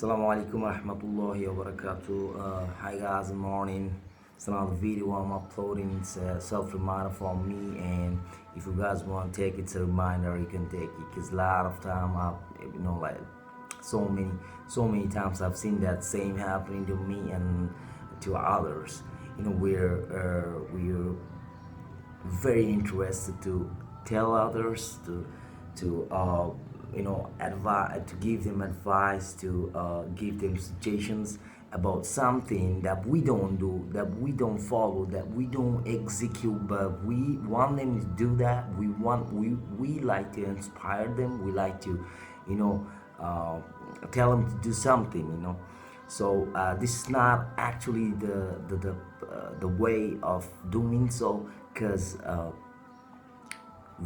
Assalamu alaikum warahmatullahi wabarakatuh. Hi guys, good morning. It's another video I'm uploading. It's a self-reminder for me, and if you guys want to take it, it's a reminder you can take it. Cause a lot of time like so many times I've seen that same happening to me and to others. We're very interested to tell others to advise, to give them advice, to give them suggestions about something that we don't do, that we don't follow, that we don't execute, but we want them to do that. We like to inspire them. We like to you know uh, tell them to do something. So this is not actually the way of doing so, because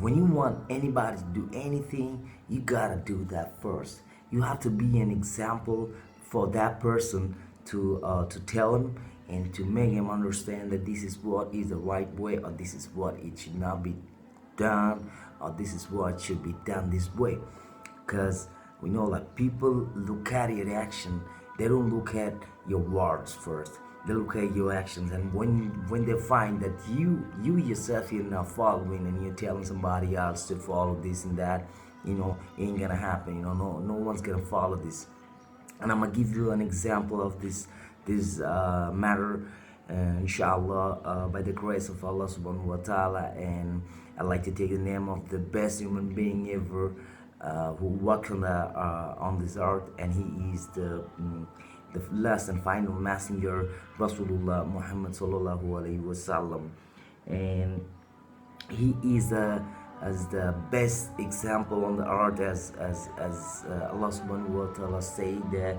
when you want anybody to do anything, you gotta do that first. You have to be an example for that person to tell him and to make him understand that this is what is the right way, or this is what it should not be done, or this is what should be done this way. Because we know, like, people look at your action, they don't look at your words first, they look at your actions. And when they find that you yourself, you're not following, and you're telling somebody else to follow this and that, it ain't gonna happen. No one's gonna follow this. And I'm gonna give you an example of this matter, inshallah, by the grace of Allah subhanahu wa ta'ala. And I'd like to take the name of the best human being ever, who walked on this earth, and he is the last and final messenger, Rasulullah Muhammad sallallahu alaihi wasallam. And he is as the best example on the earth, as Allah subhanahu wa ta'ala say that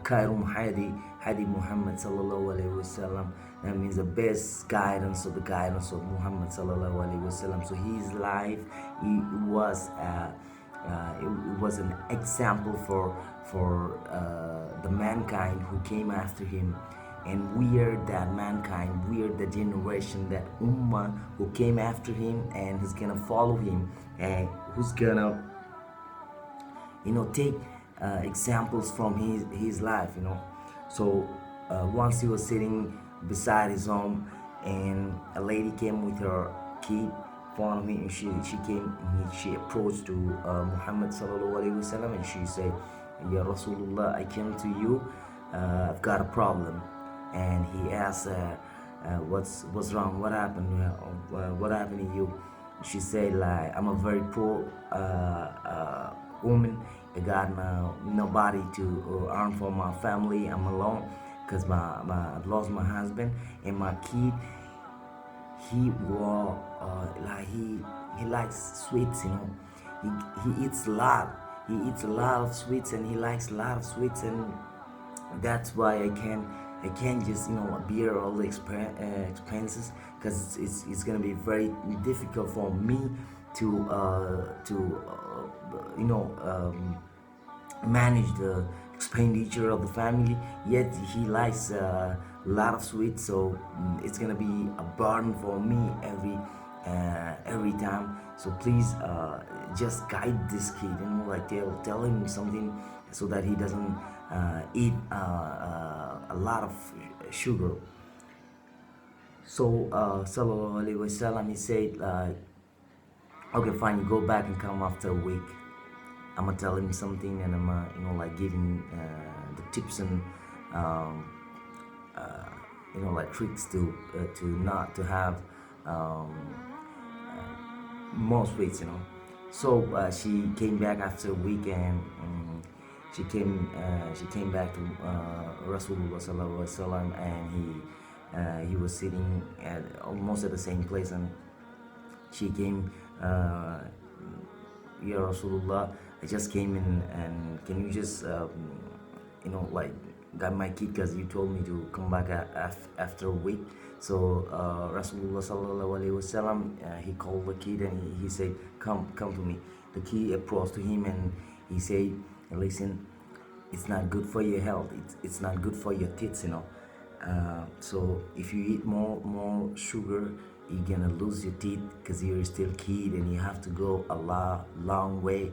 Khairun Hadi Muhammad sallallahu alaihi wasallam. That means the best guidance of the guidance of Muhammad sallallahu alaihi wasallam. So his life, it was an example for the mankind who came after him. And we are that mankind, we are the generation, that ummah who came after him and who's gonna follow him, and who's gonna take examples from his life. So once he was sitting beside his home, and a lady came with her kid, followed him, and she approached to Muhammad sallallahu alaihi wasallam, and she said, "Ya Rasulullah, I came to you, I've got a problem." And he asked, what's wrong, what happened, what happened to you? She said, like, I'm a very poor woman. I got nobody to earn for my family. I'm alone because I lost my husband, and my kid, he was he likes sweets. He eats a lot. He eats a lot of sweets, and he likes a lot of sweets, and that's why I can't just bear all the expenses, because it's gonna be very difficult for me to manage the expenditure of the family. Yet he likes a lot of sweets, so it's gonna be a burden for me every time. So please, just guide this kid, like tell him something so that he doesn't eat a lot of sugar. So sallallahu alaihi wasallam, he said, okay, fine, you go back and come after a week. I'm gonna tell him something, and I'm like give him the tips and like tricks to not to have more sweets. So she came back after a week, and she came back to Rasulullah sallallahu alaihi wasallam, and he was sitting at almost at the same place, and she came, Ya Rasulullah, I just came in, and can you just like got my kid, because you told me to come back after a week. So Rasulullah sallallahu alaihi wasallam, he called the kid, and he said, come to me. The kid approached to him, and he said, listen, it's not good for your health, it's not good for your teeth. So if you eat more sugar, you're gonna lose your teeth, because you're still kid, and you have to go a long way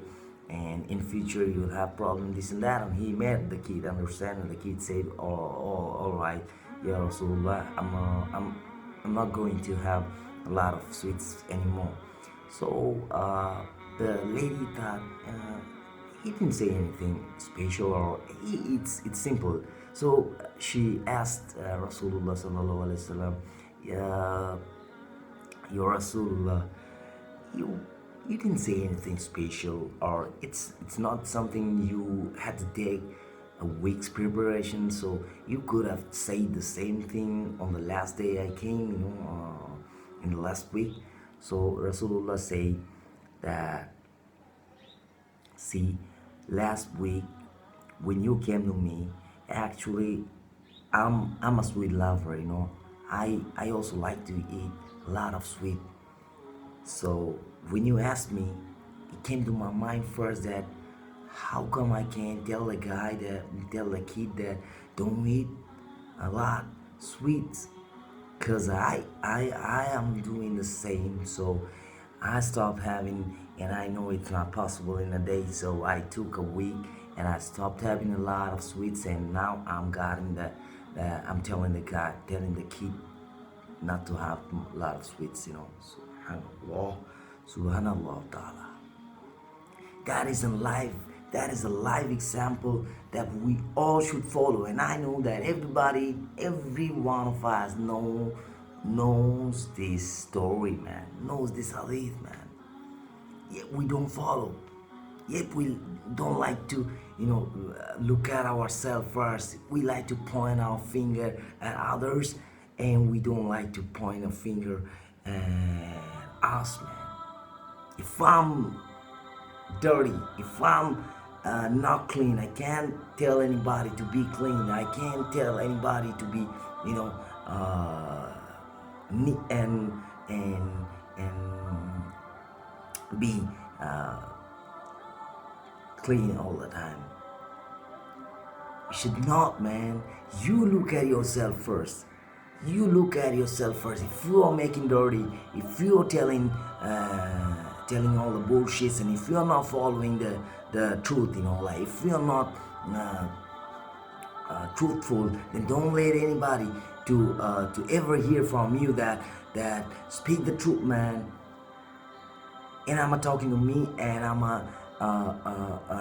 and in future you'll have problem this and that. And he made the kid understand, and the kid said, all right, yeah, Rasulullah, I'm not going to have a lot of sweets anymore. So the lady thought, he didn't say anything special, or it's simple. So she asked Rasulullah sallallahu alaihi wasallam, yeah, Ya Rasulullah, you you didn't say anything special, or it's not something you had to take a week's preparation, so you could have said the same thing on the last day I came, in the last week. So Rasulullah said that, see, last week when you came to me, actually, I'm a sweet lover, I also like to eat a lot of sweet. So when you asked me, it came to my mind first that how come I can't tell the kid that don't eat a lot sweets? Cause I am doing the same. So I stopped having, and I know it's not possible in a day. So I took a week and I stopped having a lot of sweets, and now I'm getting that I'm telling telling the kid not to have a lot of sweets. Subhanallah, Subhanallah Ta'ala. That is a live example that we all should follow. And I know that every one of us knows this story, man, knows this hadith, man. Yet we don't follow. Yet we don't like to, look at ourselves first. We like to point our finger at others, and we don't like to point a finger at us, man. If I'm dirty, if I'm not clean, I can't tell anybody to be clean. I can't tell anybody to be, neat and be clean all the time. You should not, man. You look at yourself first. You look at yourself first. If you are making dirty, if you are telling all the bullshits, and if you are not following the truth, like if you are not truthful, then don't let anybody to ever hear from you that speak the truth, man. And I'm talking to me, and I'm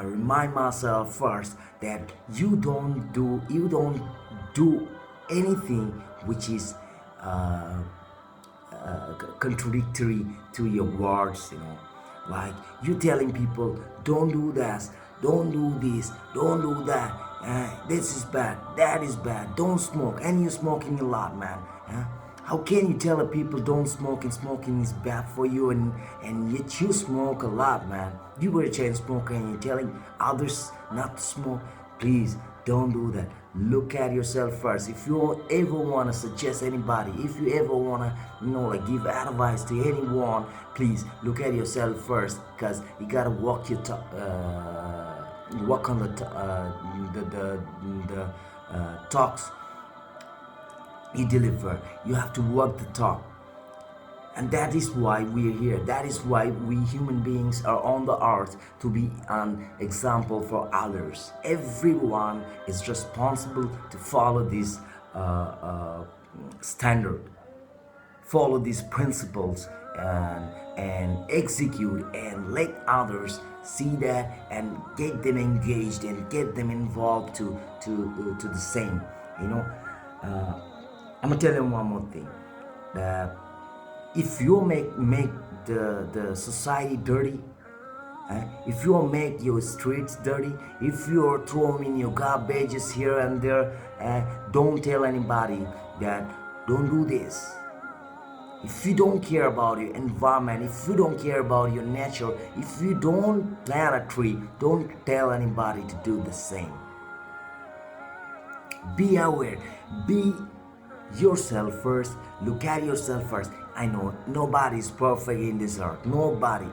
remind myself first that you don't do anything which is contradictory to your words. Like you telling people, don't do that, don't do this, don't do that, this is bad, that is bad, don't smoke, and you're smoking a lot, man. How can you tell the people don't smoke, and smoking is bad for you, and yet you smoke a lot, man? You were a chain smoker and you're telling others not to smoke. Please don't do that. Look at yourself first. If you ever want to suggest anybody, if you ever want to give advice to anyone, please look at yourself first, because you gotta walk on the talks you deliver. You have to walk the talk. And that is why we're here. That is why we human beings are on the earth, to be an example for others. Everyone is responsible to follow this standard, follow these principles, and execute, and let others see that, and get them engaged and get them involved to the same. I'm gonna tell you one more thing. That if you make the society dirty, if you make your streets dirty, if you are throwing in your garbages here and there, don't tell anybody that don't do this. If you don't care about your environment, if you don't care about your nature, if you don't plant a tree, don't tell anybody to do the same. Be aware. Be yourself first. Look at yourself first. I know nobody is perfect in this earth. Nobody.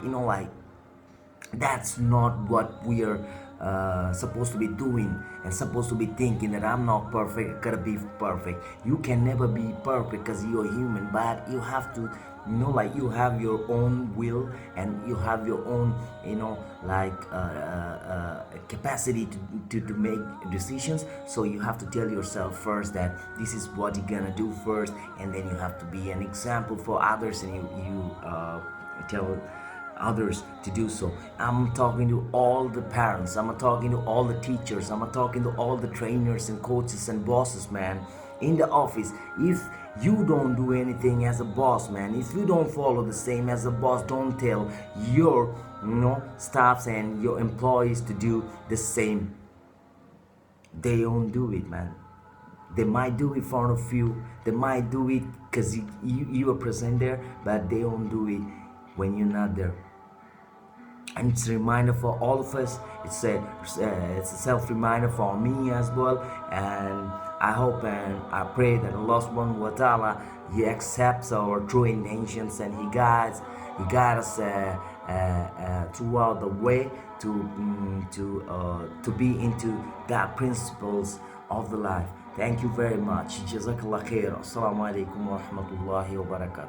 That's not what we are supposed to be doing and supposed to be thinking that I'm not perfect, I gotta be perfect. You can never be perfect because you're human, but you have to, like you have your own will and you have your own, like capacity to make decisions. So you have to tell yourself first that this is what you're gonna do first, and then you have to be an example for others, and you tell others to do so. I'm talking to all the parents, I'm talking to all the teachers, I'm talking to all the trainers and coaches and bosses, man, in the office. If you don't do anything as a boss, man, if you don't follow the same as a boss, don't tell your staffs and your employees to do the same. They don't do it, man. They might do it in front of you, they might do it because you are present there, but they don't do it when you're not there. And it's a reminder for all of us. It's a self reminder for me as well. And I hope and I pray that Allah subhanahu wa ta'ala, He accepts our true intentions, and He guides us throughout the way to be into that principles of the life. Thank you very much. Jazakallah khair. Assalamu alaikum wa rahmatullahi wa barakatuh.